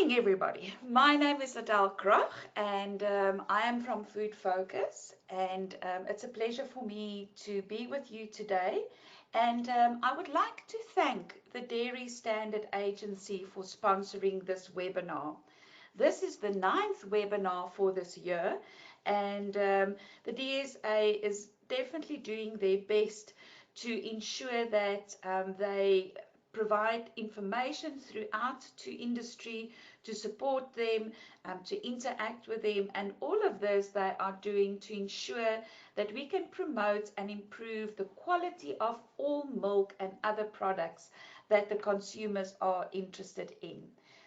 morning, everybody. My name is Adele Kroch, and I am from Food Focus, and it's a pleasure for me to be with you today. And I would like to thank the Dairy Standard Agency for sponsoring this webinar. This is the 9th webinar for this year, and the DSA is definitely doing their best to ensure that they provide information throughout to industry, to support them, to interact with them, and all of this they are doing to ensure that we can promote and improve the quality of all milk and other products that the consumers are interested in.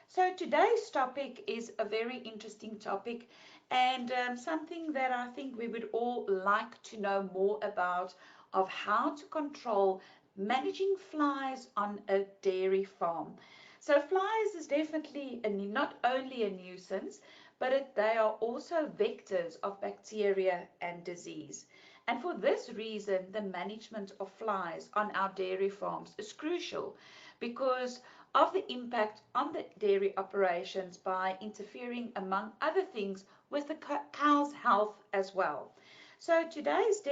So today's topic is a very interesting topic, and something that I think we would all like to know more about, of how to control managing flies on a dairy farm. So flies is definitely not only a nuisance, but they are also vectors of bacteria and disease. And for this reason, the management of flies on our dairy farms is crucial because of the impact on the dairy operations by interfering, among other things, with the cow's health as well. So today's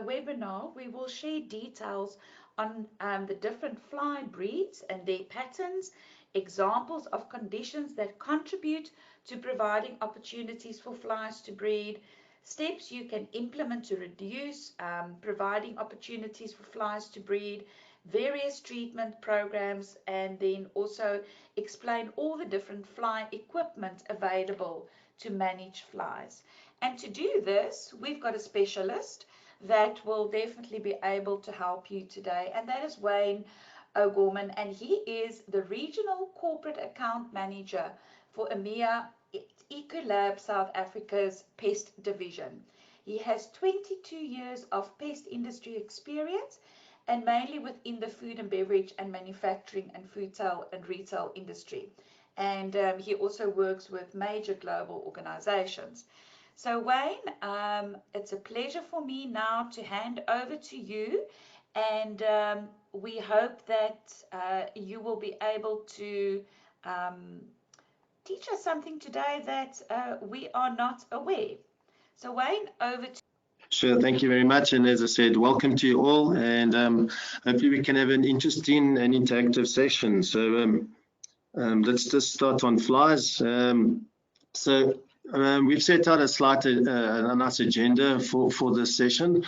webinar, we will share details on the different fly breeds and their patterns, examples of conditions that contribute to providing opportunities for flies to breed, steps you can implement to reduce providing opportunities for flies to breed, various treatment programs, and then also explain all the different fly equipment available to manage flies. And to do this, we've got a specialist that will definitely be able to help you today, and that is Wayne O'Gorman, and he is the Regional Corporate Account Manager for EMEA Ecolab South Africa's Pest Division. He has 22 years of pest industry experience, and mainly within the food and beverage and manufacturing and food and retail industry. And he also works with major global organizations. So Wayne, it's a pleasure for me now to hand over to you, and we hope that you will be able to teach us something today that we are not aware. So Wayne, over to Sure, thank you very much. And as I said, welcome to you all, and hopefully we can have an interesting and interactive session. So let's just start on flies. We've set out a nice agenda for this session.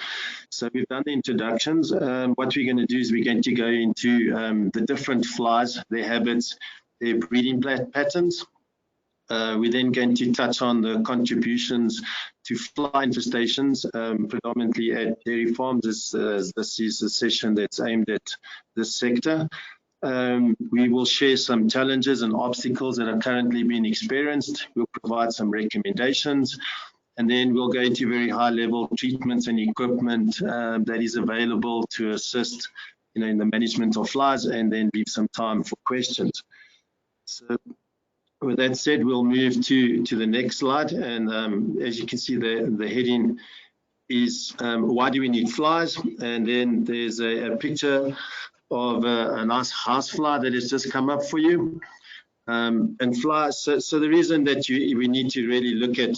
So we've done the introductions. What we're going to do is we're going to go into the different flies, their habits, their breeding patterns. We're then going to touch on the contributions to fly infestations, predominantly at dairy farms. This is a session that's aimed at this sector. We will share some challenges and obstacles that are currently being experienced. We'll provide some recommendations, and then we'll go into very high-level treatments and equipment that is available to assist, in the management of flies, and then leave some time for questions. So, with that said, we'll move to the next slide, and as you can see, the heading is why do we need flies? And then there's a picture of a nice house fly that has just come up for you. And flies, so the reason that we need to really look at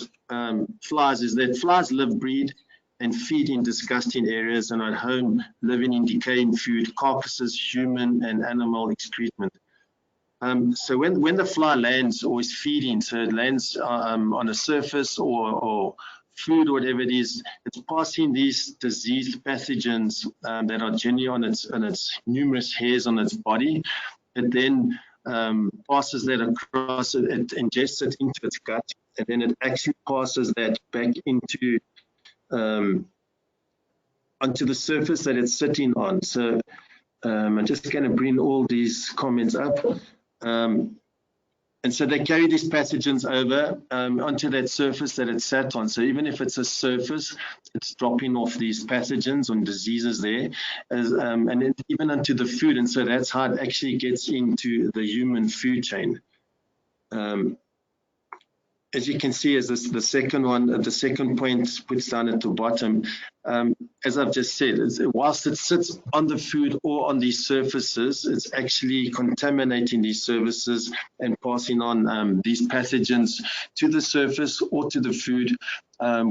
flies is that flies live, breed, and feed in disgusting areas and at home, living in decaying food, carcasses, human and animal excrement. So when the fly lands or is feeding, so it lands on a surface or food or whatever it is, it's passing these diseased pathogens that are generally on its numerous hairs on its body. It then passes that across, it ingests it into its gut, and then it actually passes that back into onto the surface that it's sitting on. So I'm just going to bring all these comments up. And so they carry these pathogens over onto that surface that it sat on. So even if it's a surface, it's dropping off these pathogens and diseases there, and then even onto the food. And so that's how it actually gets into the human food chain. as you can see, as the second one, the second point puts down at the bottom, as I've just said, whilst it sits on the food or on these surfaces, it's actually contaminating these surfaces and passing on these pathogens to the surface or to the food,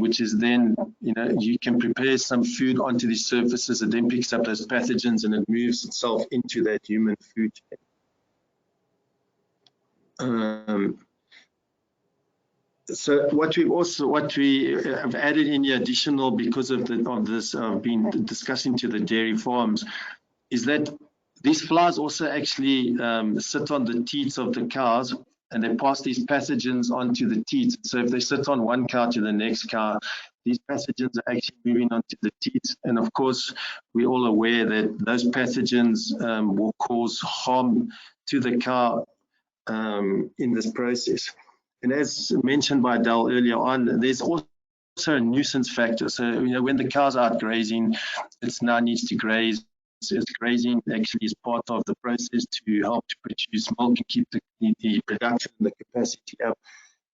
which is then, you can prepare some food onto these surfaces. It then picks up those pathogens and it moves itself into that human food chain. So what we have added in the additional, because of this been discussing to the dairy farms, is that these flies also actually sit on the teats of the cows, and they pass these pathogens onto the teats. So if they sit on one cow to the next cow, these pathogens are actually moving onto the teats. And of course, we're all aware that those pathogens will cause harm to the cow in this process. And as mentioned by Dal earlier on, there's also a nuisance factor. So, when the cow's out grazing, it now needs to graze. So grazing actually is part of the process to help to produce milk and keep the production and the capacity up.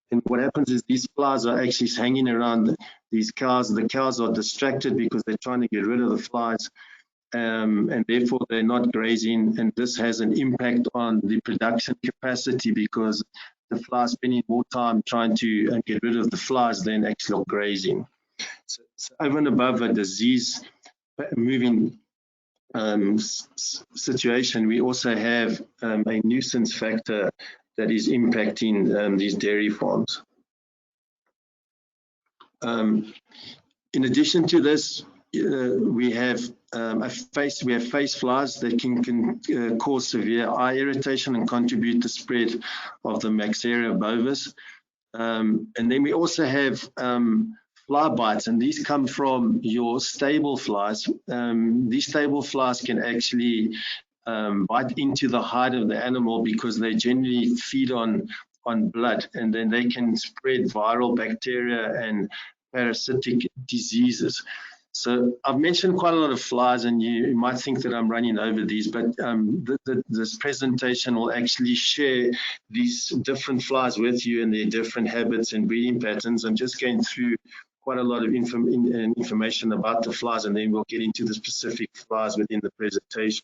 And what happens is these flies are actually hanging around these cows. The cows are distracted because they're trying to get rid of the flies. And therefore they're not grazing, and this has an impact on the production capacity because the flies spending more time trying to get rid of the flies than actually grazing. So over and above a disease moving situation, we also have a nuisance factor that is impacting these dairy farms. In addition to this, we have face flies that can cause severe eye irritation and contribute to spread of the Maxaria bovis. And then we also have fly bites, and these come from your stable flies. These stable flies can actually bite into the hide of the animal because they generally feed on blood, and then they can spread viral bacteria and parasitic diseases. So I've mentioned quite a lot of flies, and you might think that I'm running over these, but this presentation will actually share these different flies with you and their different habits and breeding patterns. I'm just going through quite a lot of information about the flies, and then we'll get into the specific flies within the presentation.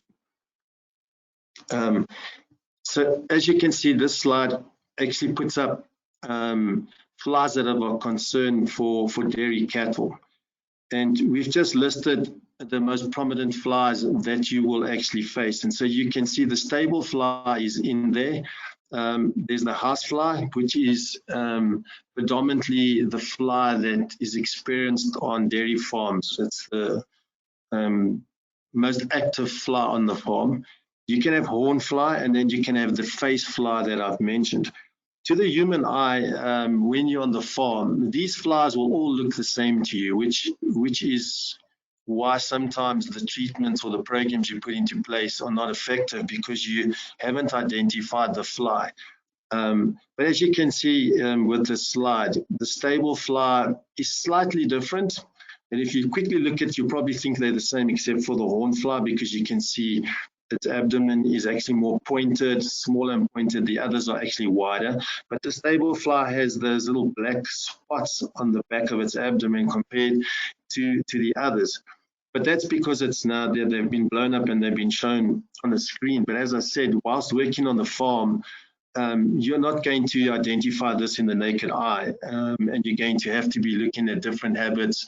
So as you can see, this slide actually puts up flies that are of concern for dairy cattle. And we've just listed the most prominent flies that you will actually face. And so you can see the stable fly is in there. There's the housefly, which is predominantly the fly that is experienced on dairy farms. It's the most active fly on the farm. You can have horn fly, and then you can have the face fly that I've mentioned. To the human eye, when you're on the farm, these flies will all look the same to you, which is why sometimes the treatments or the programs you put into place are not effective, because you haven't identified the fly. But as you can see with the slide, the stable fly is slightly different. And if you quickly look at it, you probably think they're the same except for the horn fly, because you can see its abdomen is actually more pointed, smaller and pointed. The others are actually wider. But the stable fly has those little black spots on the back of its abdomen compared to the others. But that's because it's now they've been blown up and they've been shown on the screen. But as I said, whilst working on the farm, you're not going to identify this in the naked eye, and you're going to have to be looking at different habits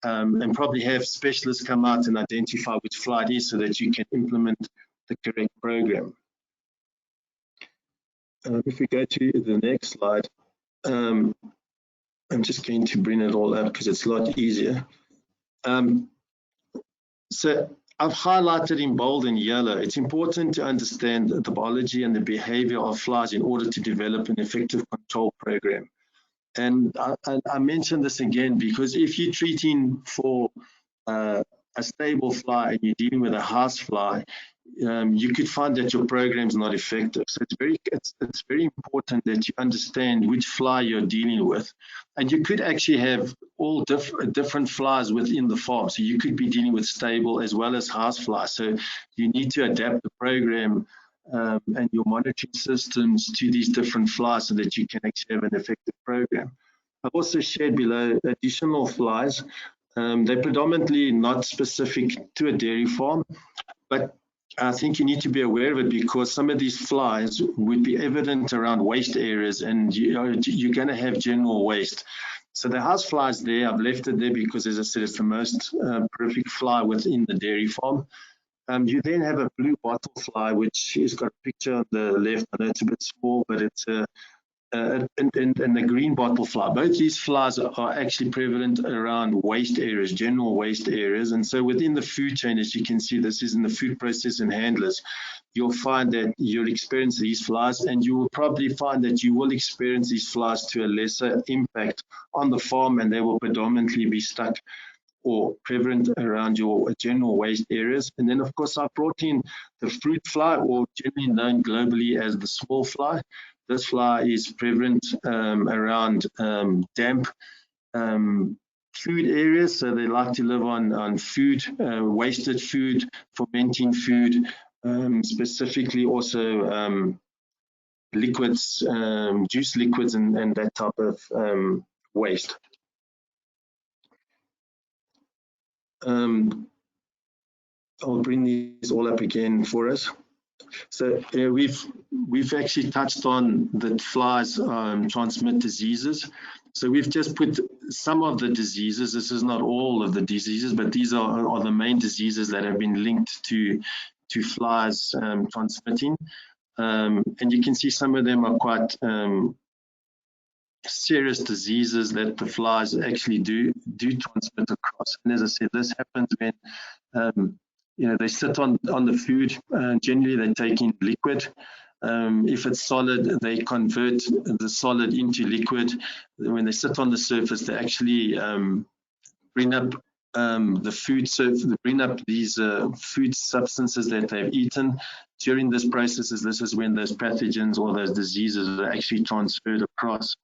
and probably have specialists come out and identify which fly it is so that you can implement the correct program. If we go to the next slide, I'm just going to bring it all up because it's a lot easier. So I've highlighted in bold and yellow. It's important to understand the biology and the behavior of flies in order to develop an effective control program. And I mention this again because if you're treating for a stable fly and you're dealing with a house fly, you could find that your program is not effective. So it's very important that you understand which fly you're dealing with. And you could actually have all different flies within the farm. So you could be dealing with stable as well as house flies. So you need to adapt the program and your monitoring systems to these different flies so that you can actually have an effective program. I've also shared below additional flies. They're predominantly not specific to a dairy farm, but I think you need to be aware of it because some of these flies would be evident around waste areas, and you're going to have general waste. So the house flies there, I've left it there because, as I said, it's the most prolific fly within the dairy farm. You then have a blue bottle fly, which has got a picture on the left. I know it's a bit small, but it's and the green bottle fly. Both these flies are actually prevalent around waste areas, general waste areas. And so within the food chain, as you can see, this is in the food process and handlers, you'll find that you'll experience these flies, and you will probably find that you will experience these flies to a lesser impact on the farm, and they will predominantly be stuck or prevalent around your general waste areas. And then, of course, I brought in the fruit fly, or generally known globally as the small fly. This fly is prevalent around damp food areas, so they like to live on food, wasted food, fermenting food, specifically also liquids, juice liquids, and that type of waste. I'll bring these all up again for us. So we've actually touched on that flies transmit diseases. So we've just put some of the diseases. This is not all of the diseases, but these are the main diseases that have been linked to flies transmitting. And you can see some of them are quite serious diseases that the flies actually do transmit across. And as I said, this happens when they sit on the food. Generally, they take in liquid. If it's solid, they convert the solid into liquid. When they sit on the surface, they actually bring up the food, so they bring up these food substances that they've eaten. During this process, this is when those pathogens or those diseases are actually transferred across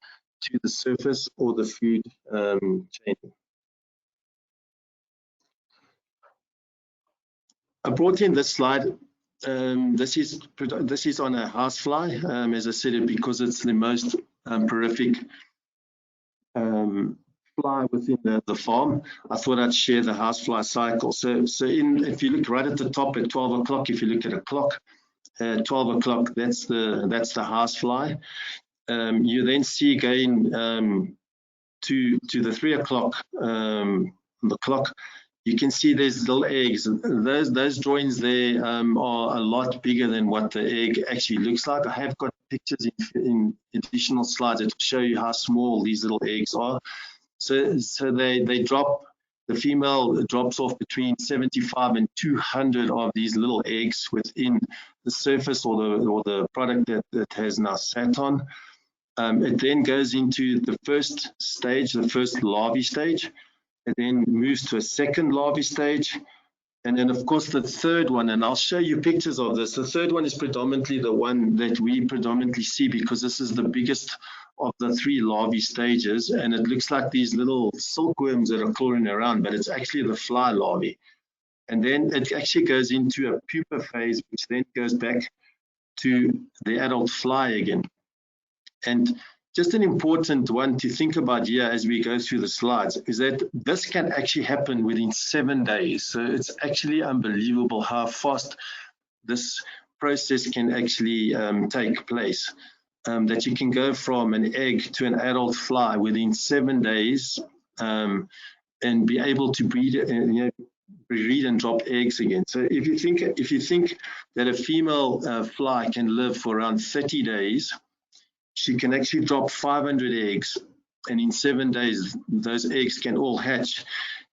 to the surface or the food chain. I brought in this slide. This is on a housefly, as I said, because it's the most prolific fly within the farm. I thought I'd share the housefly cycle. So if you look right at the top at 12 o'clock, if you look at a clock, 12 o'clock, that's the housefly. You then see again to the 3 o'clock on the clock. You can see there's little eggs. Those joins there are a lot bigger than what the egg actually looks like. I have got pictures in additional slides that show you how small these little eggs are. So they drop. The female drops off between 75 and 200 of these little eggs within the surface or the product that has now sat on. It then goes into the first stage, the first larvae stage. It then moves to a second larvae stage. And then, of course, the third one, and I'll show you pictures of this. The third one is predominantly the one that we predominantly see because this is the biggest of the 3 larvae stages. And it looks like these little silkworms that are crawling around, but it's actually the fly larvae. And then it actually goes into a pupa phase, which then goes back to the adult fly again. And just an important one to think about here as we go through the slides is that this can actually happen within 7 days. So it's actually unbelievable how fast this process can actually take place. That you can go from an egg to an adult fly within 7 days and be able to breed and drop eggs again. So if you think that a female fly can live for around 30 days, she can actually drop 500 eggs, and in 7 days, those eggs can all hatch.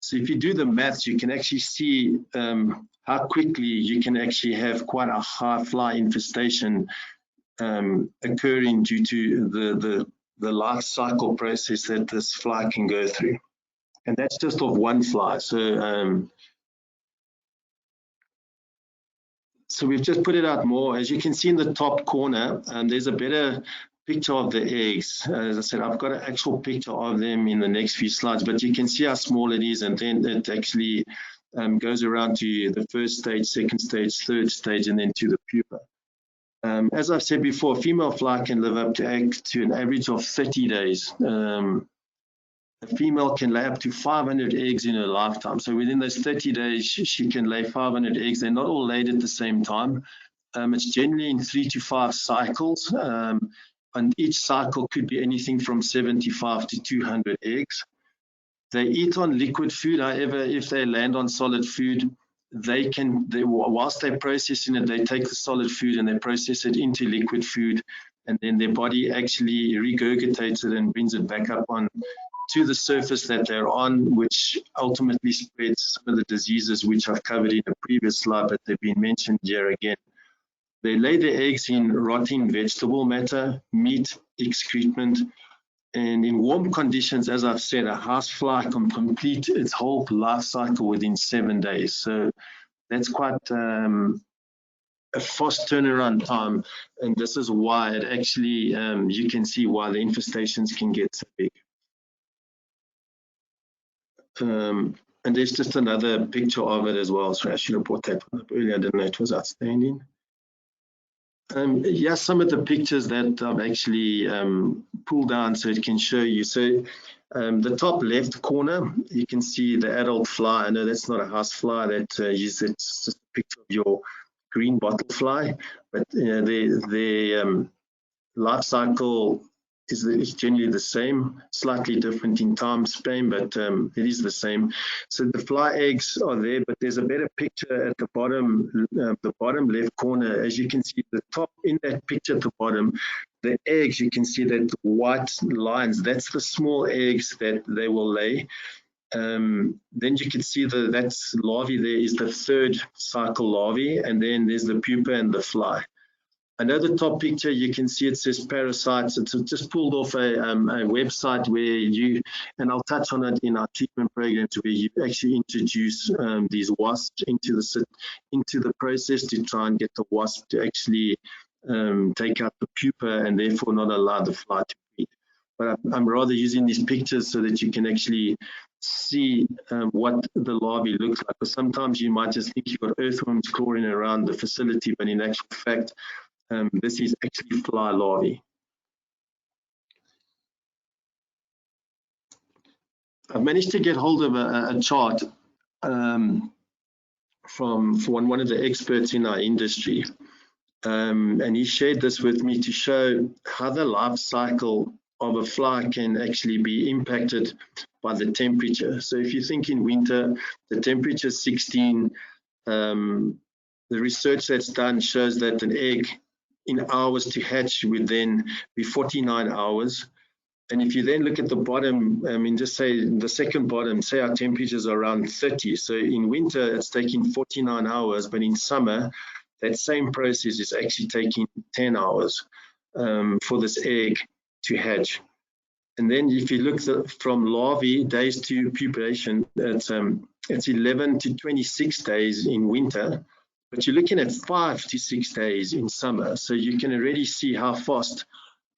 So if you do the maths, you can actually see how quickly you can actually have quite a high fly infestation occurring due to the life cycle process that this fly can go through. And that's just of one fly. So we've just put it out more. As you can see in the top corner, there's a better picture of the eggs. As I said, I've got an actual picture of them in the next few slides, but you can see how small it is, and then it actually goes around to the first stage, second stage, third stage, and then to the pupa. As I've said before, a female fly can live up to an average of 30 days. A female can lay up to 500 eggs in her lifetime. So within those 30 days, she can lay 500 eggs. They're not all laid at the same time. It's generally in 3 to 5 cycles. And each cycle could be anything from 75 to 200 eggs. They eat on liquid food. However, if they land on solid food, whilst they're processing it, they take the solid food and they process it into liquid food, and then their body actually regurgitates it and brings it back up on to the surface that they're on, which ultimately spreads some of the diseases which I've covered in a previous slide, but they've been mentioned here again. They lay their eggs in rotting vegetable matter, meat, excrement, and in warm conditions, as I've said, a housefly can complete its whole life cycle within 7 days. So that's quite a fast turnaround time, and this is why it actually, you can see why the infestations can get so big. And there's just another picture of it as well. So I should have brought that one up earlier. I didn't know it was outstanding. Yeah, some of the pictures that I've actually pulled down so it can show you. So the top left corner, you can see the adult fly. I know that's not a house fly, that it's just a picture of your green bottle fly, but the life cycle is generally the same, slightly different in time span, but it is the same. So the fly eggs are there, but there's a better picture at the bottom left corner. As you can see, the top in that picture at the bottom, the eggs, you can see that white lines, that's the small eggs that they will lay. Then you can see that's larvae there is the third cycle larvae, and then there's the pupa and the fly. Another top picture, you can see it says parasites. It's just pulled off a website where and I'll touch on it in our treatment programs, where you actually introduce these wasps into the process to try and get the wasp to actually take out the pupa and therefore not allow the fly to breed. But I'm rather using these pictures so that you can actually see what the larvae looks like. Because sometimes you might just think you've got earthworms crawling around the facility, but in actual fact, this is actually fly larvae. I've managed to get hold of a chart from one of the experts in our industry, and he shared this with me to show how the life cycle of a fly can actually be impacted by the temperature. So if you think in winter, the temperature is 16, the research that's done shows that an egg in hours to hatch would then be 49 hours. And if you then look at the bottom, I mean, just say the second bottom, say our temperatures are around 30. So in winter, it's taking 49 hours, but in summer, that same process is actually taking 10 hours for this egg to hatch. And then if you look from larvae days to pupation, it's 11 to 26 days in winter. But you're looking at 5 to 6 days in summer. So you can already see how fast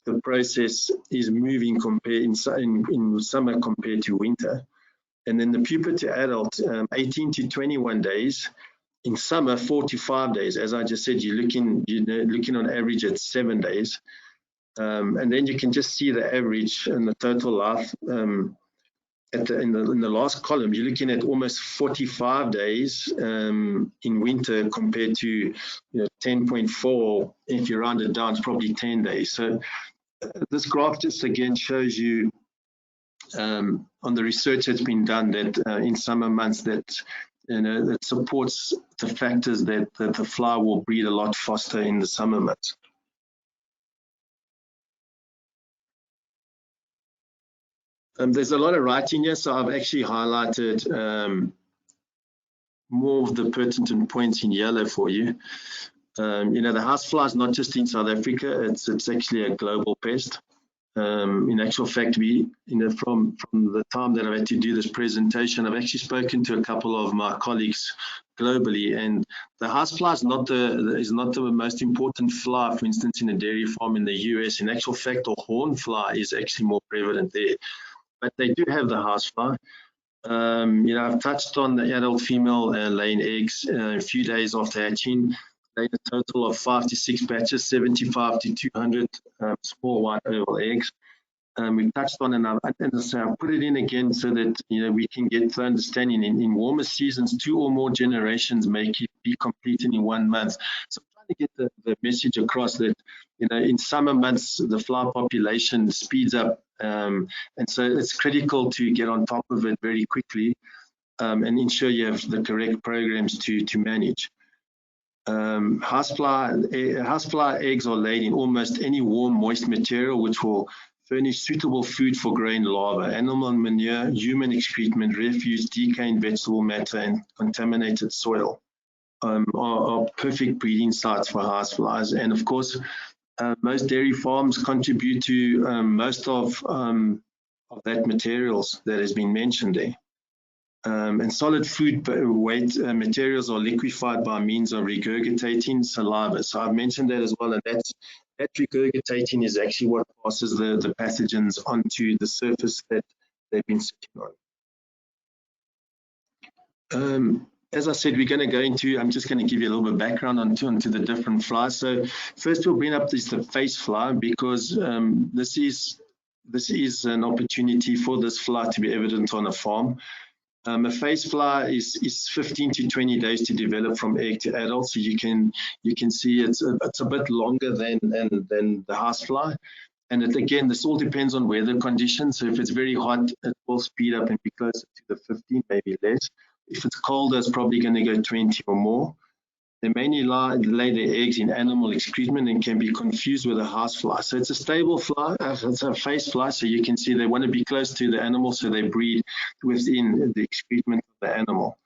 the process is moving in summer compared to winter. And then the pupa to adult, 18 to 21 days. In summer, 4 to 5 days. As I just said, you're looking on average at 7 days. And then you can just see the average and the total life. In the last column, you're looking at almost 45 days in winter compared to 10.4. If you round it down, it's probably 10 days. So this graph just again shows you on the research that's been done that in summer months that that supports the factors that the fly will breed a lot faster in the summer months. There's a lot of writing here, so I've actually highlighted more of the pertinent points in yellow for you. The housefly is not just in South Africa; it's actually a global pest. In actual fact, from the time that I've had to do this presentation, I've actually spoken to a couple of my colleagues globally, and the housefly is not the most important fly. For instance, in a dairy farm in the US, in actual fact, the horn fly is actually more prevalent there. But they do have the housefly. I've touched on the adult female laying eggs a few days after hatching. laid a total of 5 to 6 batches, 75 to 200 small white oval eggs. We touched on, and so I put it in again so that we can get the understanding. In warmer seasons, 2 or more generations may be completed in 1 month. So I'm trying to get the message across that in summer months the fly population speeds up, and so it's critical to get on top of it very quickly and ensure you have the correct programs to manage. Housefly eggs are laid in almost any warm, moist material, which will furnish suitable food for grain larvae. Animal manure, human excrement, refuse, decaying vegetable matter, and contaminated soil are perfect breeding sites for houseflies. And of course, most dairy farms contribute to most of that materials that has been mentioned there. And solid food weight materials are liquefied by means of regurgitating saliva. So I've mentioned that as well, and that regurgitating is actually what passes the pathogens onto the surface that they've been sitting on. As I said, we're going to go into, I'm just going to give you a little bit of background onto the different flies. So first we'll bring up the face fly, because this is an opportunity for this fly to be evident on a farm. A face fly is 15 to 20 days to develop from egg to adult. So you can see it's a bit longer than the house fly. And again, this all depends on weather conditions. So if it's very hot, it will speed up and be closer to the 15, maybe less. If it's colder, it's probably going to go 20 or more. They mainly lay their eggs in animal excrement and can be confused with a house fly. So it's a stable fly, it's a face fly, so you can see they want to be close to the animal, so they breed within the excrement of the animal.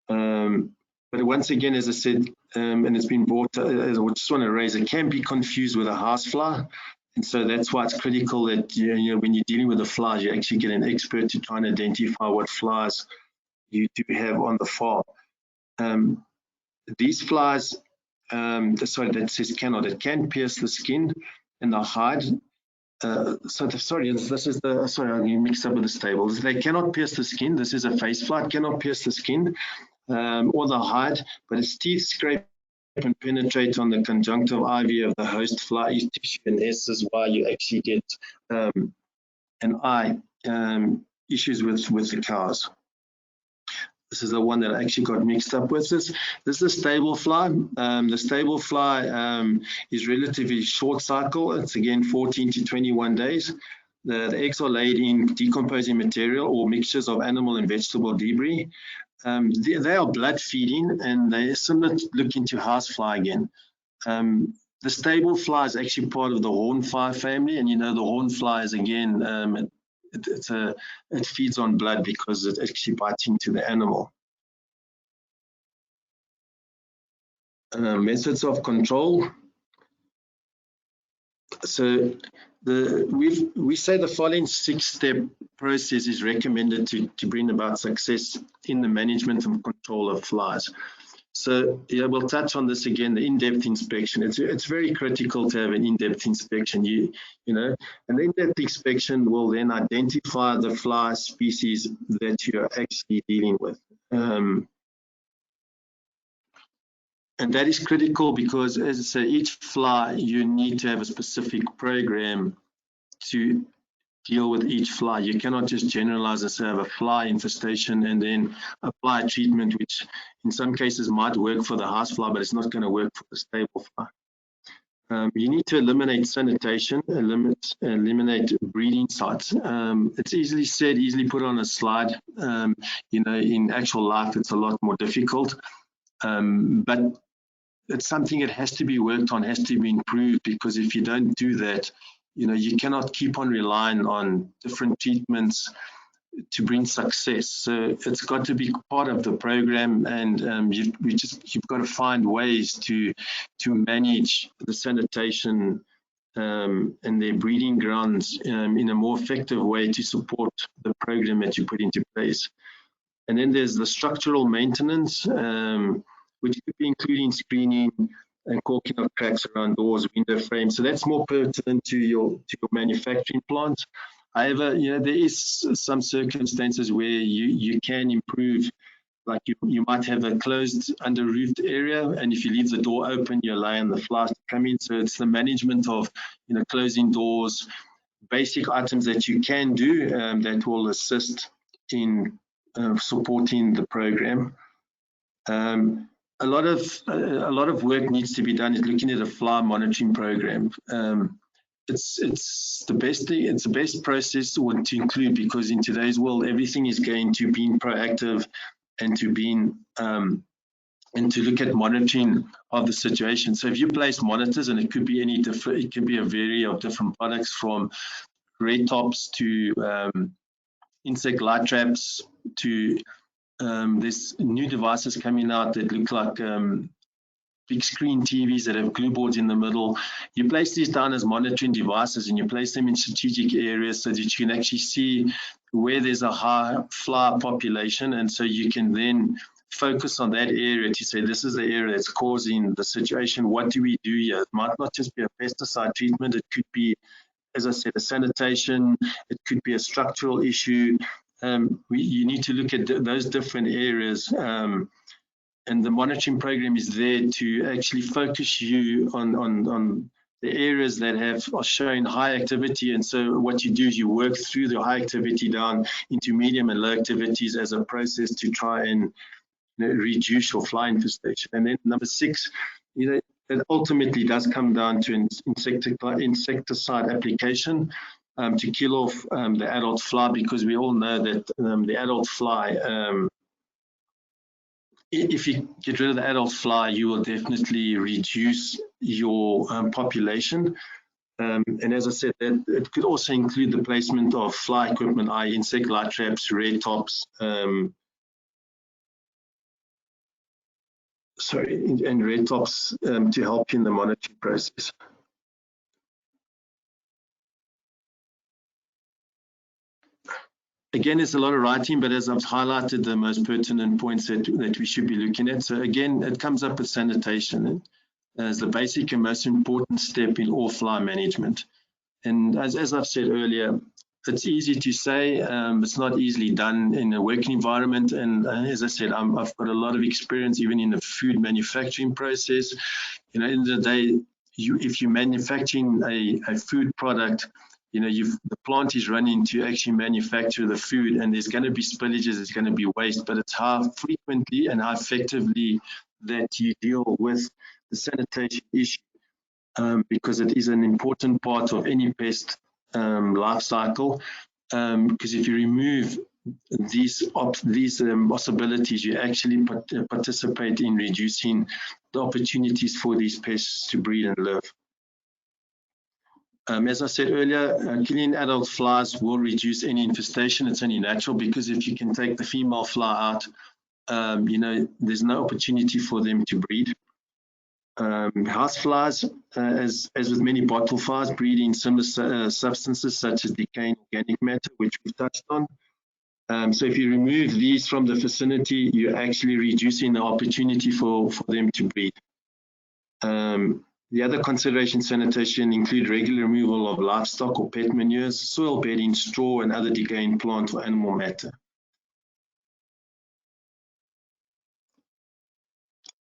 But once again, as I said, and it's been brought, I just want to raise, it can be confused with a house fly. And so that's why it's critical that when you're dealing with the flies, you actually get an expert to try and identify what flies you do have on the farm. These flies, sorry, that says cannot. It can pierce the skin and the hide. Sorry, this is the, sorry, I mixed up with the stables. They cannot pierce the skin. This is a face fly. It cannot pierce the skin or the hide, but its teeth scrape and penetrate on the conjunctive ivy of the host fly tissue, and this is why you actually get an eye issues with the cows. This is the one that I actually got mixed up with. This is a stable fly. The stable fly is relatively short cycle. It's again 14 to 21 days. The eggs are laid in decomposing material or mixtures of animal and vegetable debris. They are blood feeding, and they're similar looking to house fly again. The stable fly is actually part of the hornfly family, and the hornfly is again it feeds on blood because it actually bites into the animal. Methods of control. So we say the following 6-step process is recommended to bring about success in the management and control of flies. So yeah, we'll touch on this again, the in-depth inspection. It's very critical to have an in-depth inspection. An in-depth inspection will then identify the fly species that you're actually dealing with. And that is critical because, as I say, each fly, you need to have a specific program to deal with each fly. You cannot just generalize and say I have a fly infestation and then apply a treatment, which in some cases might work for the house fly, but it's not going to work for the stable fly. You need to eliminate sanitation, eliminate breeding sites. It's easily said, easily put on a slide. In actual life, it's a lot more difficult. But it's something that has to be worked on, has to be improved, because if you don't do that, you cannot keep on relying on different treatments to bring success. So it's got to be part of the program, and you've got to find ways to manage the sanitation and their breeding grounds in a more effective way to support the program that you put into place. And then there's the structural maintenance, which could be including screening and caulking of cracks around doors, window frames. So that's more pertinent to your manufacturing plant. However, there is some circumstances where you can improve like you might have a closed under roofed area, and if you leave the door open, you allow the flies to come in. So it's the management of closing doors, basic items that you can do that will assist in supporting the program. A lot of work needs to be done is looking at a fly monitoring program. It's the best thing, it's the best process to include, because in today's world everything is going to being proactive and to being and to look at monitoring of the situation. So if you place monitors, and it could be any different, it can be a variety of different products, from red tops to insect light traps to there's new devices coming out that look like big screen TVs that have glue boards in the middle. You place these down as monitoring devices, and you place them in strategic areas so that you can actually see where there's a high fly population, and so you can then focus on that area to say, this is the area that's causing the situation. What do we do here? It might not just be a pesticide treatment. It could be, as I said, a sanitation. It could be a structural issue. You need to look at those different areas. And the monitoring program is there to actually focus you on the areas that are showing high activity. And so what you do is you work through the high activity down into medium and low activities as a process to try and reduce your fly infestation. And then number 6, it ultimately does come down to insecticide application to kill off the adult fly, because we all know that the adult fly, if you get rid of the adult fly, you will definitely reduce your population. And as I said, that it could also include the placement of fly equipment, i.e. insect light traps, red tops, and red tops to help in the monitoring process. Again, it's a lot of writing, but as I've highlighted the most pertinent points that we should be looking at. So again, it comes up with sanitation as the basic and most important step in all fly management. And as I've said earlier, it's easy to say, it's not easily done in a working environment. And as I said, I've got a lot of experience even in the food manufacturing process. In the end of the day, if you're manufacturing a food product, the plant is running to actually manufacture the food, and there's going to be spillages, there's going to be waste, but it's how frequently and how effectively that you deal with the sanitation issue, because it is an important part of any pest life cycle. Because if you remove these possibilities, you actually participate in reducing the opportunities for these pests to breed and live. As I said earlier, killing adult flies will reduce any infestation. It's only natural, because if you can take the female fly out, there's no opportunity for them to breed. House flies, as with many bottle flies, breed in similar substances such as decaying organic matter, which we've touched on. So if you remove these from the vicinity, you're actually reducing the opportunity for them to breed. The other consideration sanitation include regular removal of livestock or pet manures, soil bedding, straw, and other decaying plant or animal matter.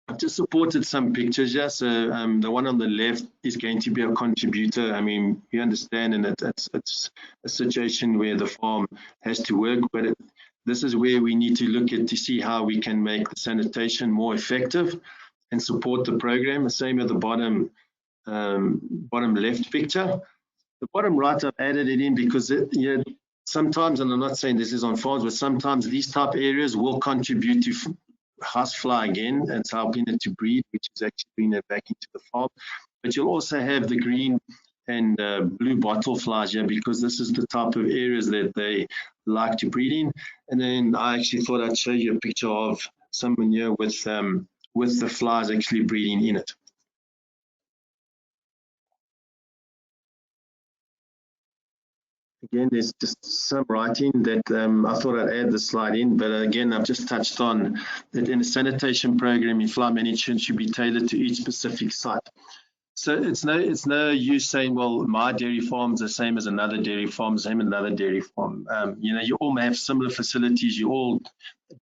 I've just supported some pictures here. So the one on the left is going to be a contributor. I mean, you understand, and it's a situation where the farm has to work, but this is where we need to look at to see how we can make the sanitation more effective and support the program. The same at the bottom left picture. The bottom right, I've added it in because sometimes, and I'm not saying this is on farms, but sometimes these type areas will contribute to housefly again, and it's helping it to breed, which is actually bringing it back into the farm. But you'll also have the green and blue bottle flies here, because this is the type of areas that they like to breed in. And then I actually thought I'd show you a picture of someone here with the flies actually breeding in it. Again, there's just some writing that I thought I'd add the slide in, but again, I've just touched on that in a sanitation program in fly management should be tailored to each specific site. So it's no use saying, well, my dairy farm's the same as another dairy farm, same as another dairy farm. You all may have similar facilities, you all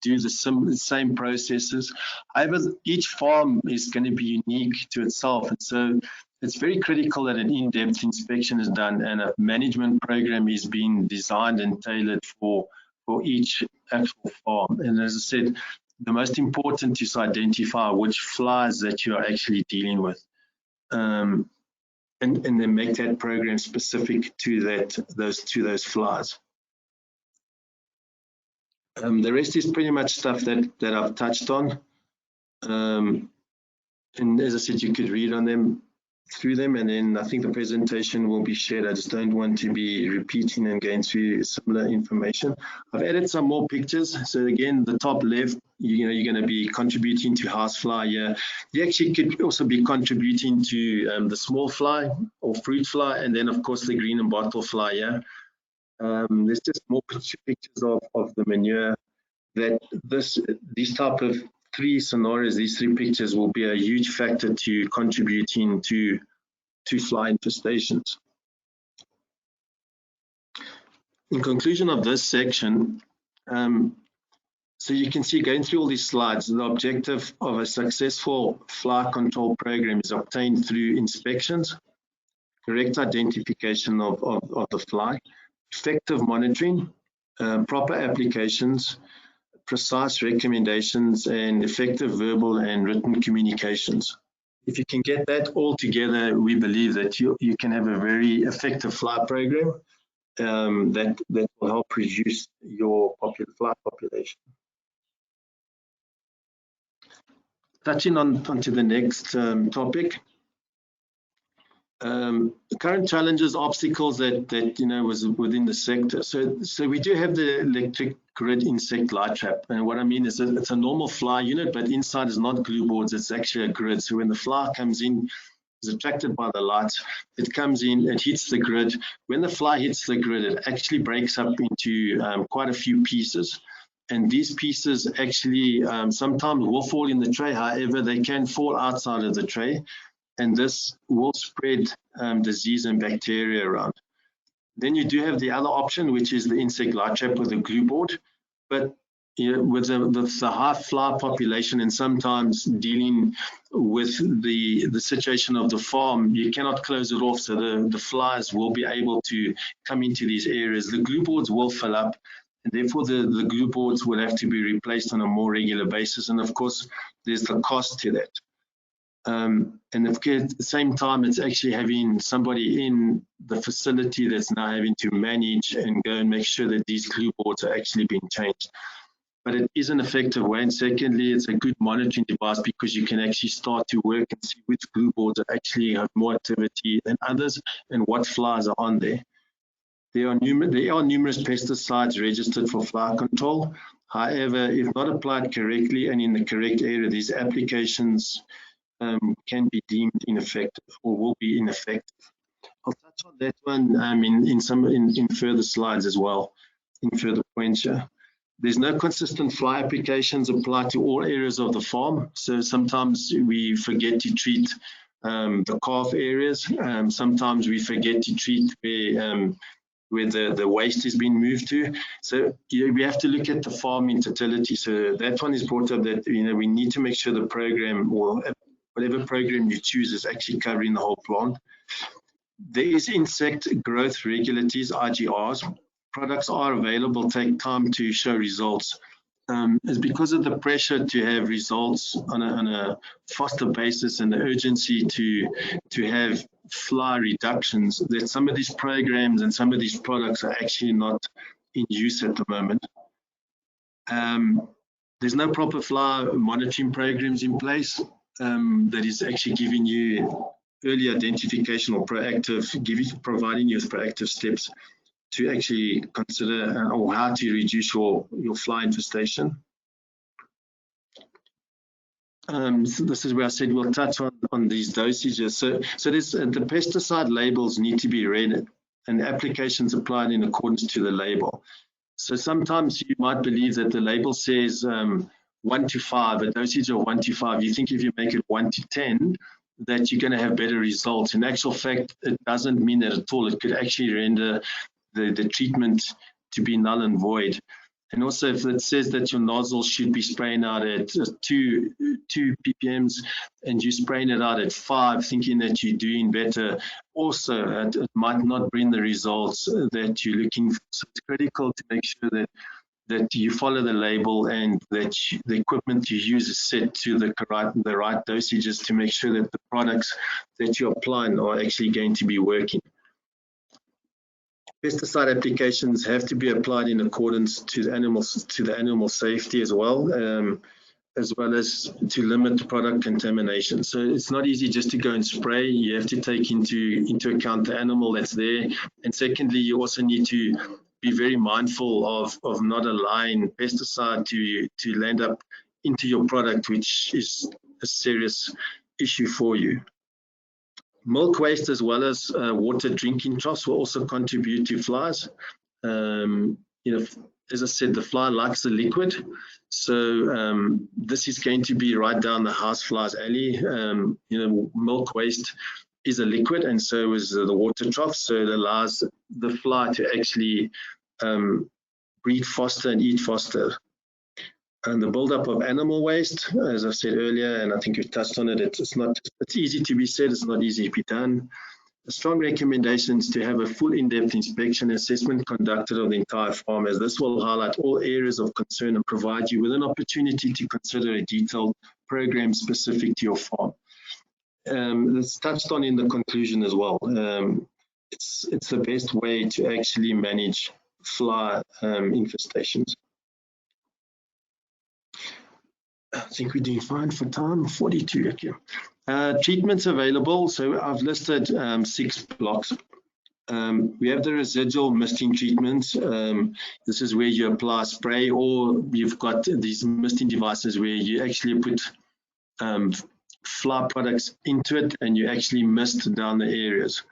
do the same processes. However, each farm is going to be unique to itself, and so it's very critical that an in-depth inspection is done and a management program is being designed and tailored for each actual farm. And as I said, the most important is identify which flies that you are actually dealing with. And then make that program specific to those flies. The rest is pretty much stuff that I've touched on. And as I said, you could read on them through them, and then I think the presentation will be shared. I just don't want to be repeating and going through similar information. I've added some more pictures. So again, the top left, you're going to be contributing to housefly here. You actually could also be contributing to the small fly or fruit fly, and then of course the green and bottle fly here. There's just more pictures of the manure. That these type of three scenarios, these three pictures will be a huge factor to contributing to fly infestations. In conclusion of this section, so you can see going through all these slides, the objective of a successful fly control program is obtained through inspections, correct identification of the fly, effective monitoring, proper applications, precise recommendations, and effective verbal and written communications. If you can get that all together, we believe that you can have a very effective fly program that will help reduce your fly population. Touching onto the next topic. Current challenges, obstacles that was within the sector. So we do have the electric grid insect light trap, and what I mean is that it's a normal fly unit, but inside is not glue boards. It's actually a grid. So when the fly comes in, is attracted by the lights. It comes in, it hits the grid. When the fly hits the grid, it actually breaks up into quite a few pieces. And these pieces actually sometimes will fall in the tray. However, they can fall outside of the tray, and this will spread disease and bacteria around. Then you do have the other option, which is the insect light trap with a glue board. But with the high fly population and sometimes dealing with the situation of the farm, you cannot close it off, so the flies will be able to come into these areas. The glue boards will fill up, and therefore the glue boards will have to be replaced on a more regular basis. And of course, there's the cost to that. And at the same time, it's actually having somebody in the facility that's now having to manage and go and make sure that these glue boards are actually being changed. But it is an effective way. And secondly, it's a good monitoring device because you can actually start to work and see which glue boards actually have more activity than others and what flies are on there. There are numerous pesticides registered for fly control. However, if not applied correctly and in the correct area, these applications can be deemed ineffective or will be ineffective. I'll touch on that one in further slides as well, in further points here. There's no consistent fly applications applied to all areas of the farm. So sometimes we forget to treat the calf areas. Sometimes we forget to treat where the waste is being moved to. So we have to look at the farm in totality. So that one is brought up that we need to make sure the program or whatever program you choose is actually covering the whole plant. There is insect growth regulators, IGRs. Products are available, take time to show results. It's because of the pressure to have results on a faster basis and the urgency to have fly reductions that some of these programs and some of these products are actually not in use at the moment. There's no proper fly monitoring programs in place that is actually giving you early identification or providing you with proactive steps to actually consider or how to reduce your fly infestation. So this is where I said we'll touch on these dosages. So there's, the pesticide labels need to be read and the applications applied in accordance to the label. So sometimes you might believe that the label says 1 to 5, a dosage of 1 to 5. You think if you make it 1 to 10, that you're going to have better results. In actual fact, it doesn't mean that at all. It could actually render the treatment to be null and void. And also, if it says that your nozzle should be spraying out at 2 ppms and you're spraying it out at 5, thinking that you're doing better, also it might not bring the results that you're looking for. So it's critical to make sure that you follow the label and that the equipment you use is set to the right dosages to make sure that the products that you're applying are actually going to be working. Pesticide applications have to be applied in accordance to the animal safety as well as to limit product contamination. So it's not easy just to go and spray. You have to take into account the animal that's there. And secondly, you also need to be very mindful of not allowing pesticide to land up into your product, which is a serious issue for you. Milk waste as well as water drinking troughs will also contribute to flies. As I said, the fly likes the liquid, so this is going to be right down the housefly's alley. Milk waste is a liquid, and so is the water trough, so it allows the fly to actually breed faster and eat faster. And the buildup of animal waste, as I said earlier, and I think we've touched on it, it's easy to be said, it's not easy to be done. A strong recommendation is to have a full in-depth inspection assessment conducted of the entire farm, as this will highlight all areas of concern and provide you with an opportunity to consider a detailed program specific to your farm. It's touched on in the conclusion as well. It's the best way to actually manage fly infestations. I think we're doing fine for time, 42, okay. Treatments available, so I've listed 6 blocks. We have the residual misting treatments. This is where you apply spray, or you've got these misting devices where you actually put fly products into it and you actually mist down the areas.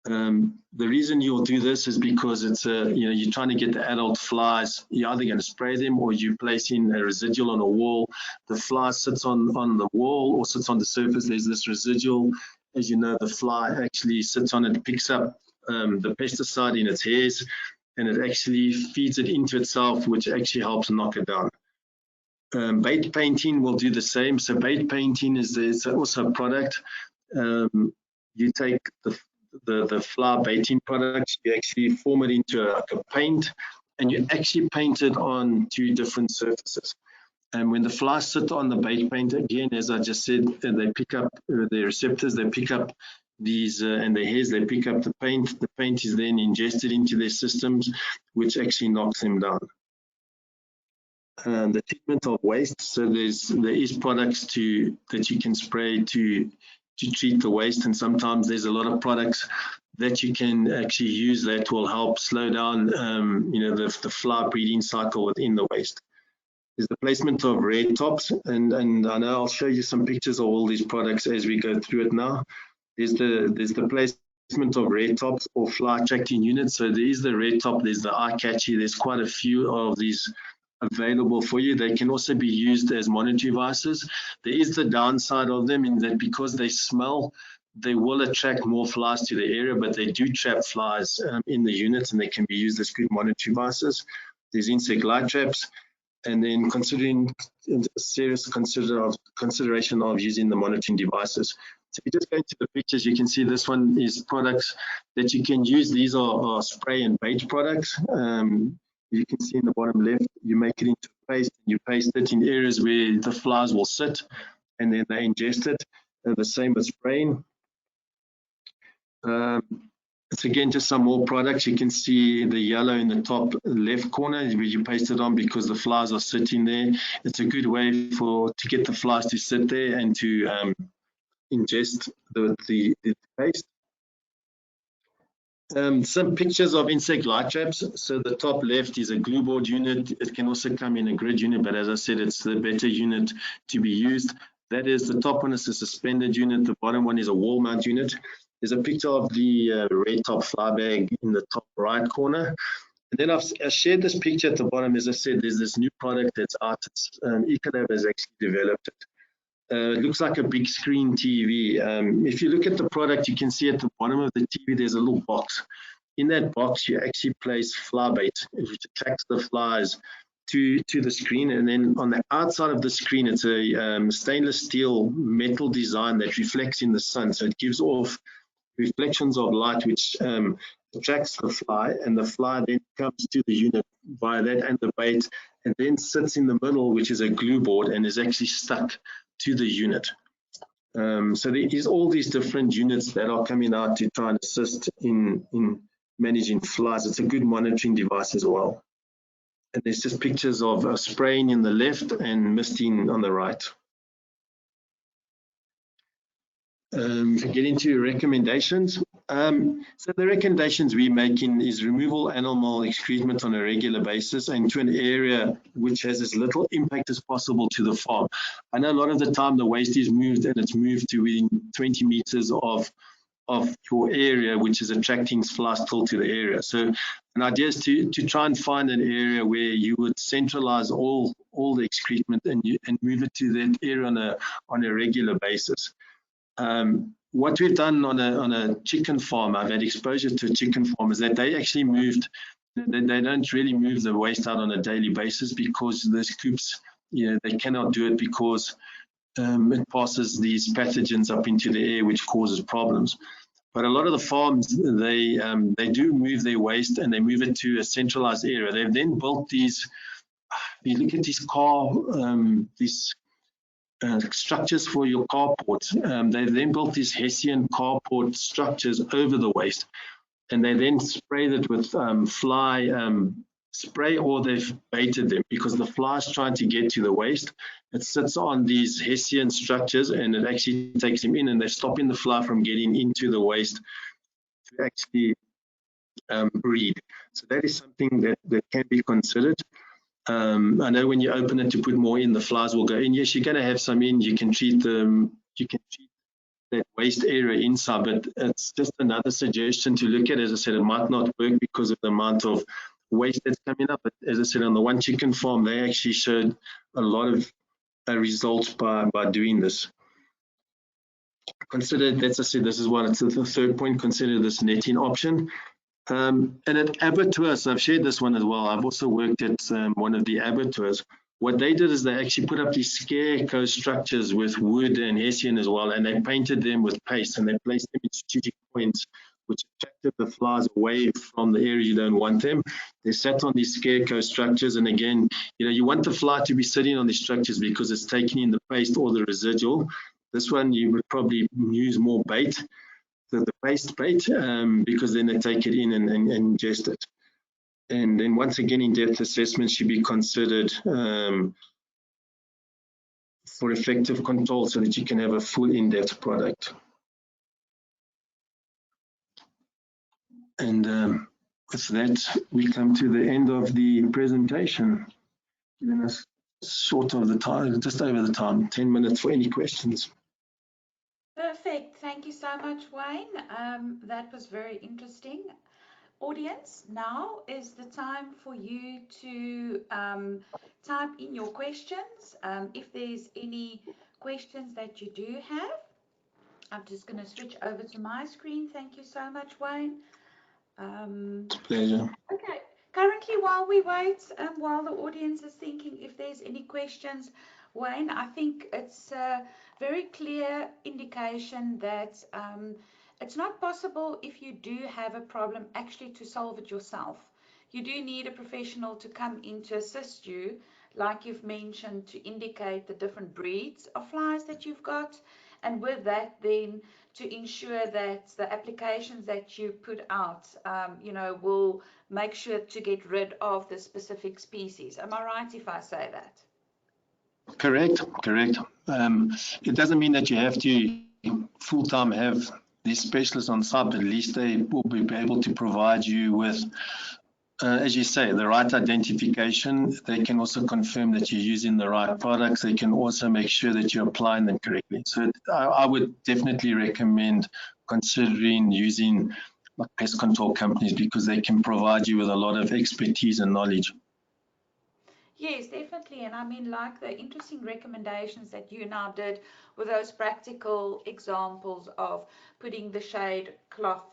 The reason you'll do this is because it's you're trying to get the adult flies. You're either going to spray them or you place in a residual on a wall. The fly sits on the wall or sits on the surface. There's this residual. As you know, the fly actually sits on it, picks up the pesticide in its hairs, and it actually feeds it into itself, which actually helps knock it down. Bait painting will do the same. So bait painting is also a product. You take the fly baiting products, you actually form it into a paint, and you actually paint it on 2 different surfaces. And when the flies sit on the bait paint, again, as I just said, they pick up the receptors, they pick up these, and the hairs, they pick up the paint. The paint is then ingested into their systems, which actually knocks them down. The treatment of waste, so there is products that you can spray to treat the waste, and sometimes there's a lot of products that you can actually use that will help slow down the fly breeding cycle within the waste. There's the placement of red tops, and I know I'll show you some pictures of all these products as we go through it now. There's the placement of red tops or fly attracting units. So there is the red top, there's the eye catchy, there's quite a few of these available for you. They can also be used as monitoring devices. There is the downside of them in that because they smell, they will attract more flies to the area, but they do trap flies in the units, and they can be used as good monitoring devices. There's insect light traps, and then considering serious consideration of using the monitoring devices. So if you just go into the pictures, you can see this one is products that you can use. These are spray and bait products. You can see in the bottom left, you make it into paste, you paste it in areas where the flies will sit, and then they ingest it. The same with spraying. It's again just some more products. You can see the yellow in the top left corner where you paste it on because the flies are sitting there. It's a good way to get the flies to sit there and to ingest the paste. Some pictures of insect light traps. So the top left is a glue board unit. It can also come in a grid unit, but as I said, it's the better unit to be used. That is, the top one is a suspended unit. The bottom one is a wall mount unit. There's a picture of the red top fly bag in the top right corner. And then I've shared this picture at the bottom. As I said, there's this new product that's out. Ecolab has actually developed it. It looks like a big screen TV. If you look at the product, you can see at the bottom of the TV, there's a little box. In that box, you actually place fly bait, which attracts the flies to the screen. And then on the outside of the screen, it's a stainless steel metal design that reflects in the sun. So it gives off reflections of light, which attracts the fly, and the fly then comes to the unit via that and the bait, and then sits in the middle, which is a glue board, and is actually stuck to the unit. So there is all these different units that are coming out to try and assist in managing flies. It's a good monitoring device as well. And there's just pictures of spraying in the left and misting on the right. Get into recommendations. So the recommendations we're making is removal animal excrement on a regular basis and to an area which has as little impact as possible to the farm. I know a lot of the time the waste is moved and it's moved to within 20 meters of your area, which is attracting flies still to the area. So an idea is to try and find an area where you would centralize all the excrement and move it to that area on a regular basis. What we've done on a chicken farm, I've had exposure to a chicken farm, is that they actually moved, they don't really move the waste out on a daily basis because those coops, they cannot do it because it passes these pathogens up into the air, which causes problems. But a lot of the farms, they do move their waste and they move it to a centralized area. They've then built these, if you look at these structures for your carports. They've then built these Hessian carport structures over the waste, and they then sprayed it with fly spray, or they've baited them because the fly's trying to get to the waste. It sits on these Hessian structures and it actually takes them in, and they're stopping the fly from getting into the waste to actually breed. So that is something that can be considered. I know when you open it to put more in, the flies will go in. Yes, you're going to have some in. You can treat them. You can treat that waste area inside, but it's just another suggestion to look at. As I said, it might not work because of the amount of waste that's coming up. But as I said, on the one chicken farm, they actually showed a lot of results by doing this. Consider, as I said, this is it's the third point. Consider this netting option. And at abattoirs, I've shared this one as well. I've also worked at one of the abattoirs. What they did is they actually put up these scarecrow structures with wood and Hessian as well, and they painted them with paste, and they placed them in strategic points, which attracted the flies away from the area you don't want them. They sat on these scarecrow structures, and again, you want the fly to be sitting on these structures because it's taking in the paste or the residual. This one, you would probably use more bait, the paste bait, because then they take it in and ingest it. And then once again, in-depth assessment should be considered for effective control so that you can have a full in-depth product. And with that, we come to the end of the presentation. Giving us short of the time, just over the time, 10 minutes for any questions. Perfect. Thank you so much, Wayne. That was very interesting. Audience, now is the time for you to type in your questions. If there's any questions that you do have, I'm just going to switch over to my screen. Thank you so much, Wayne. It's a pleasure. Okay. Currently, while we wait, while the audience is thinking if there's any questions, Wayne, I think it's a very clear indication that it's not possible, if you do have a problem, actually to solve it yourself. You do need a professional to come in to assist you, like you've mentioned, to indicate the different breeds of flies that you've got, and with that then to ensure that the applications that you put out, will make sure to get rid of the specific species. Am I right if I say that? Correct. It doesn't mean that you have to full-time have these specialists on site, but at least they will be able to provide you with, as you say, the right identification. They can also confirm that you're using the right products. They can also make sure that you're applying them correctly. So I would definitely recommend considering using pest control companies because they can provide you with a lot of expertise and knowledge. Yes, definitely. And I mean, like the interesting recommendations that you now did with those practical examples of putting the shade cloth,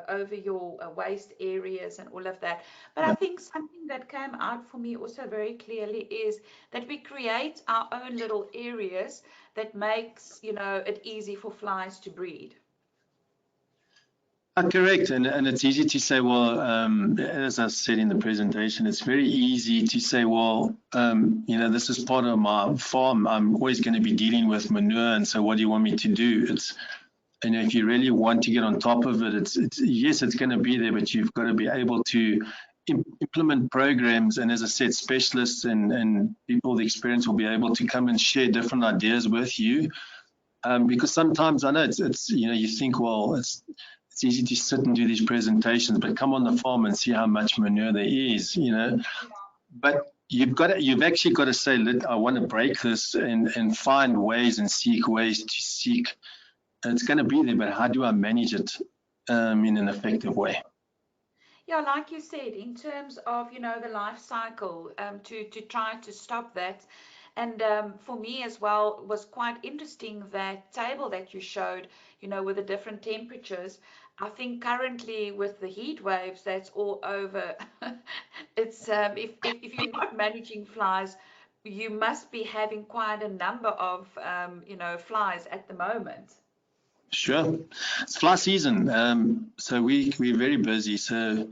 over your waste areas and all of that. But I Yeah. think something that came out for me also very clearly is that we create our own little areas that makes, it easy for flies to breed. Correct, and it's easy to say, well, as I said in the presentation, it's very easy to say, well, this is part of my farm. I'm always going to be dealing with manure, and so what do you want me to do? If you really want to get on top of it, yes, it's going to be there, but you've got to be able to implement programs, and as I said, specialists and people with experience will be able to come and share different ideas with you. Because sometimes I know it's you think, well, it's easy to sit and do these presentations, but come on the farm and see how much manure there is, But you've actually got to say, I want to break this and find ways and seek ways to seek. It's going to be there, but how do I manage it in an effective way? Yeah, like you said, in terms of, the life cycle, to try to stop that. And for me as well, was quite interesting that table that you showed, with the different temperatures. I think currently with the heat waves that's all over, it's if you're not managing flies, you must be having quite a number of flies at the moment. Sure. It's fly season. So we're very busy. So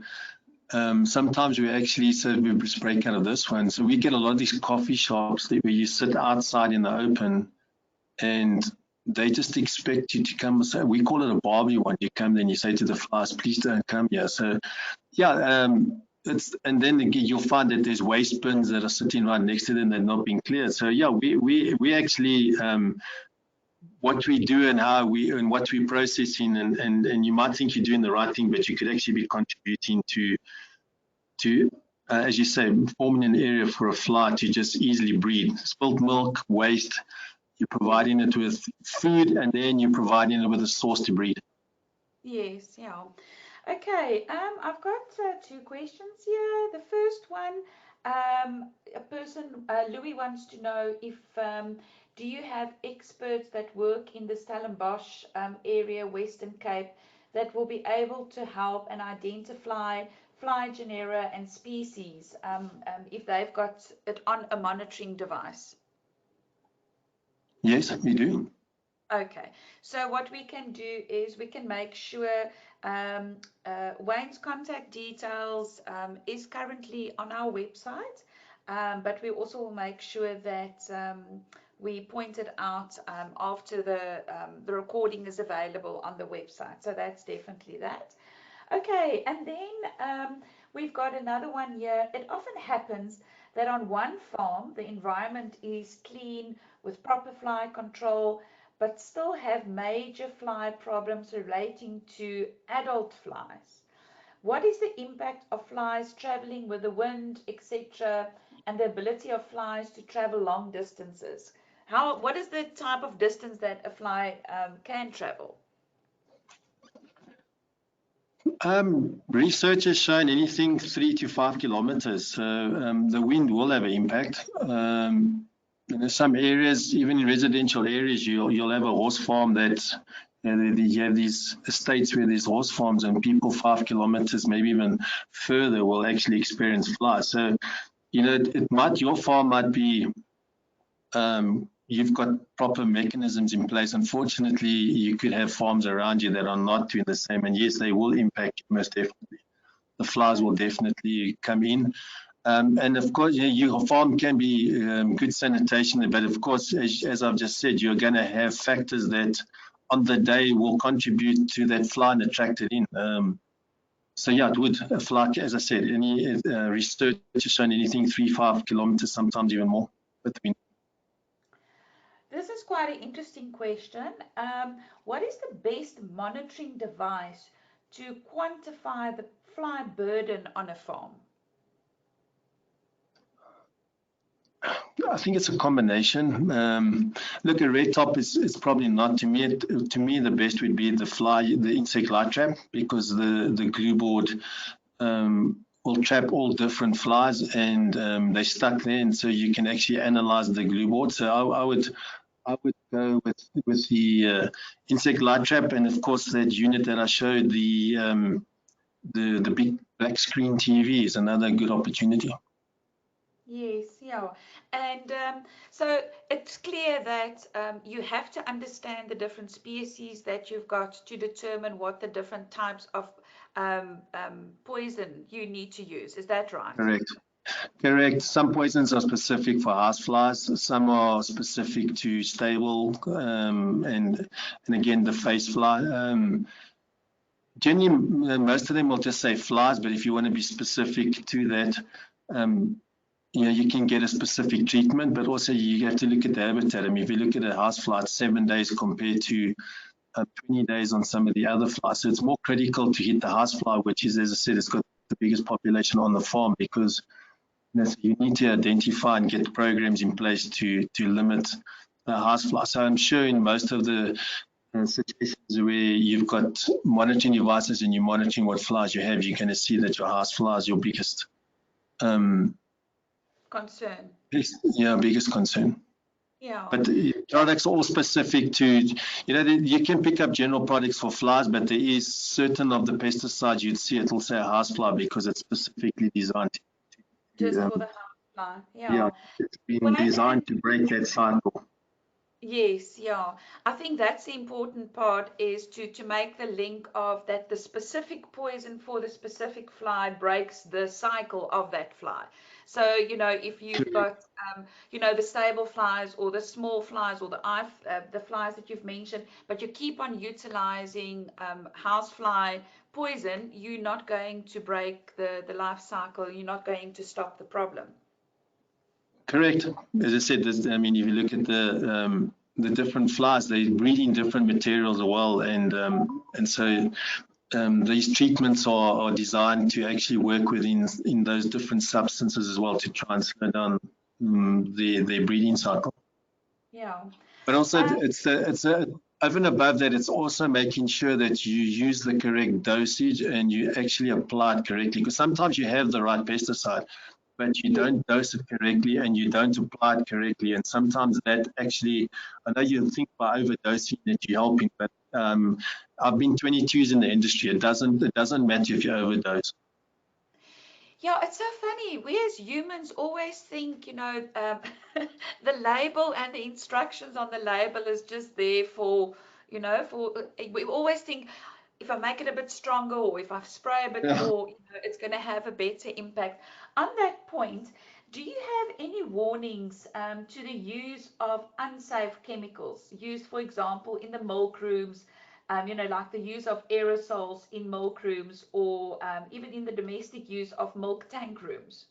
sometimes we actually, so we just break out of this one. So we get a lot of these coffee shops where you sit outside in the open and they just expect you to come. So we call it a Barbie one. You come, then you say to the flies, please don't come here. So yeah, and then again, you'll find that there's waste bins that are sitting right next to them that are not being cleared. So yeah, we actually, what we do and how we and what we're processing, and you might think you're doing the right thing, but you could actually be contributing to as you say, forming an area for a fly to just easily breed. Spilt milk, waste, you're providing it with food, and then you're providing it with a source to breed. Yes, yeah. Okay, I've got two questions here. The first one, a person, Louis wants to know if do you have experts that work in the Stellenbosch area, Western Cape, that will be able to help and identify fly genera and species if they've got it on a monitoring device? Yes, we do. Okay, so what we can do is we can make sure um, Wayne's contact details is currently on our website, but we also will make sure that we point it out after the recording is available on the website. So that's definitely that. Okay, and then we've got another one here. It often happens that on one farm the environment is clean with proper fly control, but still have major fly problems relating to adult flies. What is the impact of flies traveling with the wind, etc., and the ability of flies to travel long distances? What is the type of distance that a fly can travel? Research has shown anything 3 to 5 kilometers. So the wind will have an impact. In some areas, even in residential areas, you'll have a horse farm that you have these estates where there's horse farms, and people 5 kilometers, maybe even further, will actually experience flies. So your farm might be you've got proper mechanisms in place. Unfortunately, you could have farms around you that are not doing the same, and yes, they will impact you most definitely. The flies will definitely come in. And of course, your farm can be good sanitation, but of course, as I've just said, you're going to have factors that on the day will contribute to that fly and attract it in. So yeah, it would fly, as I said, any research has shown anything 3 to 5 kilometers, sometimes even more between. This is quite an interesting question. What is the best monitoring device to quantify the fly burden on a farm? I think it's a combination. Look, a red top is probably not to me. To me, the best would be the insect light trap, because the glue board will trap all different flies, and they're stuck there, and so you can actually analyze the glue board. So I would go with the insect light trap, and of course that unit that I showed, the big black screen TV is another good opportunity. Yes, yeah. And so it's clear that you have to understand the different species that you've got to determine what the different types of poison you need to use. Is that right? Correct. Correct. Some poisons are specific for houseflies. Some are specific to stable, and again the face fly. Generally, most of them will just say flies, but if you want to be specific to that, you can get a specific treatment. But also you have to look at the habitat. I mean, if you look at a housefly, it's 7 days compared to 20 days on some of the other flies. So it's more critical to hit the housefly, which is, as I said, it's got the biggest population on the farm, because so you need to identify and get programs in place to limit the housefly. So I'm sure in most of the situations where you've got monitoring devices and you're monitoring what flies you have, you're going to see that your housefly is your biggest Concern. biggest concern. Yeah. But the products are all specific to, you can pick up general products for flies, but there is certain of the pesticides you'd see, it'll say housefly because it's specifically designed Just to, for the housefly. yeah, Yeah. it's been Wayne, and designed to break that cycle. yes, yeah. I think that's the important part is to make the link of that the specific poison for the specific fly breaks the cycle of that fly. So, if you've got, the stable flies or the small flies or the flies that you've mentioned, but you keep on utilizing housefly poison, you're not going to break the life cycle. You're not going to stop the problem. Correct. As I said, I mean, if you look at the different flies, they breed in different materials as well, and so these treatments are designed to actually work in those different substances as well to try and slow down their breeding cycle. Yeah. But also, Um, it's over and above that, it's also making sure that you use the correct dosage and you actually apply it correctly. Because sometimes you have the right pesticide, but you yeah. don't dose it correctly and you don't apply it correctly. And sometimes that actually, I know you think by overdosing that you're helping, but I've been 22 years in the industry. It doesn't matter if you overdose. Yeah, it's so funny. We as humans always think, the label and the instructions on the label is just there we always think if I make it a bit stronger or if I spray a bit Yeah. more, it's going to have a better impact. On that point, do you have any warnings to the use of unsafe chemicals used, for example, in the milk rooms? Like the use of aerosols in milk rooms or even in the domestic use of milk tank rooms.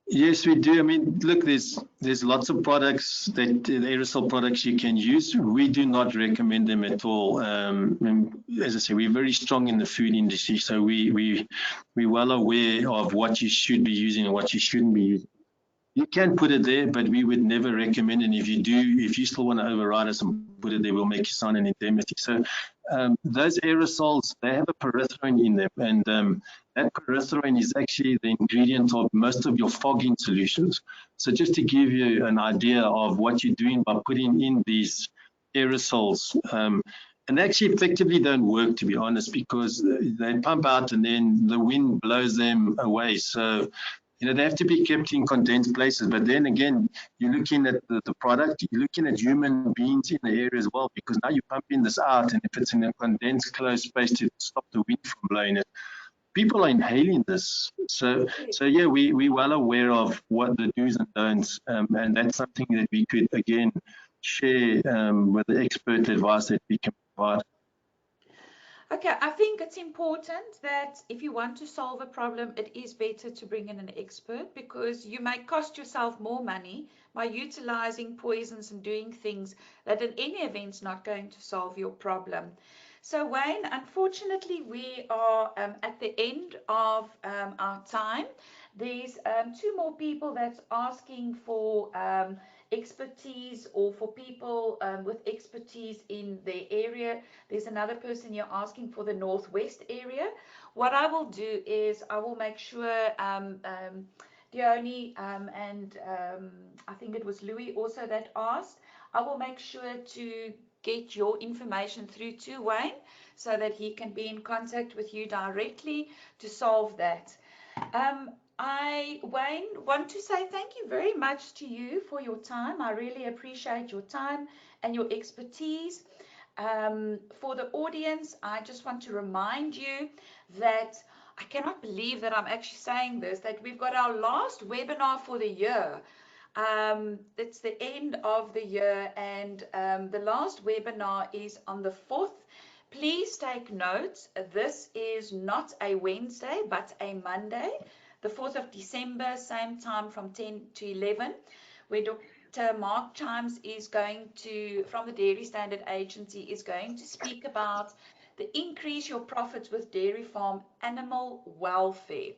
Yes, we do. I mean, look, there's lots of products that the aerosol products you can use. We do not recommend them at all. And as I say, we're very strong in the food industry, so we're well aware of what you should be using and what you shouldn't be using. You can put it there, but we would never recommend it. And if you still want to override us and put it there, we'll make you sign an indemnity. So those aerosols, they have a pyrethroin in them, and that pyrethroin is actually the ingredient of most of your fogging solutions. So just to give you an idea of what you're doing by putting in these aerosols, and they actually effectively don't work, to be honest, because they pump out and then the wind blows them away. So they have to be kept in condensed places. But then again, you're looking at the product, you're looking at human beings in the area as well, because now you're pumping this out, and if it's in a condensed, closed space to stop the wind from blowing it, people are inhaling this. So yeah, we're well aware of what the do's and don'ts, and that's something that we could, again, share with the expert advice that we can provide. Okay, I think it's important that if you want to solve a problem, it is better to bring in an expert because you may cost yourself more money by utilizing poisons and doing things that in any event not going to solve your problem. So, Wayne, unfortunately, we are at the end of our time. There's two more people that's asking for expertise or for people with expertise in their area. There's another person here asking for the Northwest area. what I will do is I will make sure Dione and I think it was Louis also that asked, I will make sure to get your information through to Wayne so that he can be in contact with you directly to solve that. Wayne, want to say thank you very much to you for your time. I really appreciate your time and your expertise. For the audience, I just want to remind you that I cannot believe that I'm actually saying this, that we've got our last webinar for the year. It's the end of the year, and the last webinar is on the 4th. Please take note, this is not a Wednesday, but a Monday, the 4th of December, same time from 10 to 11, where Dr. Mark Chimes is going to, from the Dairy Standard Agency, is going to speak about the increase your profits with dairy farm animal welfare.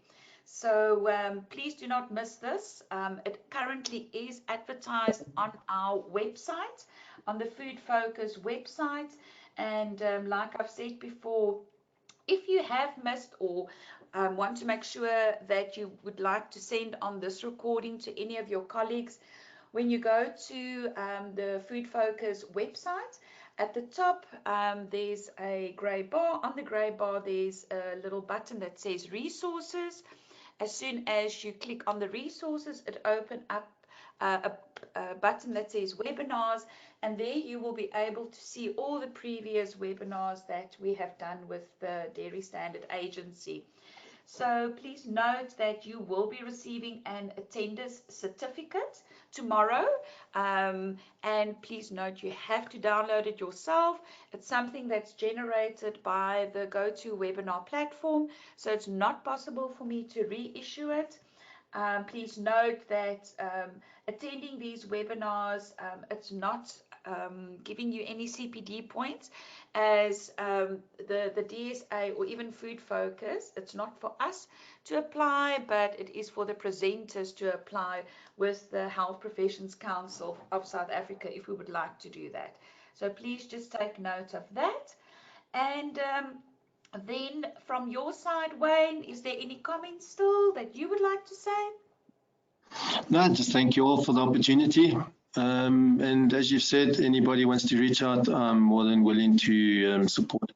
So please do not miss this. It currently is advertised on our website, on the Food Focus website. And like I've said before, if you have missed or want to make sure that you would like to send on this recording to any of your colleagues, when you go to the Food Focus website, at the top there's a grey bar. On the grey bar there's a little button that says resources. As soon as you click on the resources, it opens up a button that says webinars, and there you will be able to see all the previous webinars that we have done with the Dairy Standard Agency. So please note that you will be receiving an attender's certificate tomorrow, and please note you have to download it yourself. It's something that's generated by the GoToWebinar platform, so it's not possible for me to reissue it. Please note that attending these webinars, it's not giving you any CPD points, as the DSA or even Food Focus, it's not for us to apply, but it is for the presenters to apply with the Health Professions Council of South Africa if we would like to do that. So please just take note of that. And then from your side, Wayne, is there any comments still that you would like to say? No, just thank you all for the opportunity. And as you've said, anybody wants to reach out, I'm more than willing to support.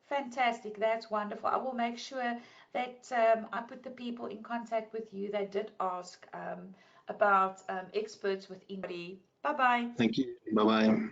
Fantastic, that's wonderful. I will make sure that I put the people in contact with you that did ask about experts within. Bye-bye. Thank you. Bye-bye.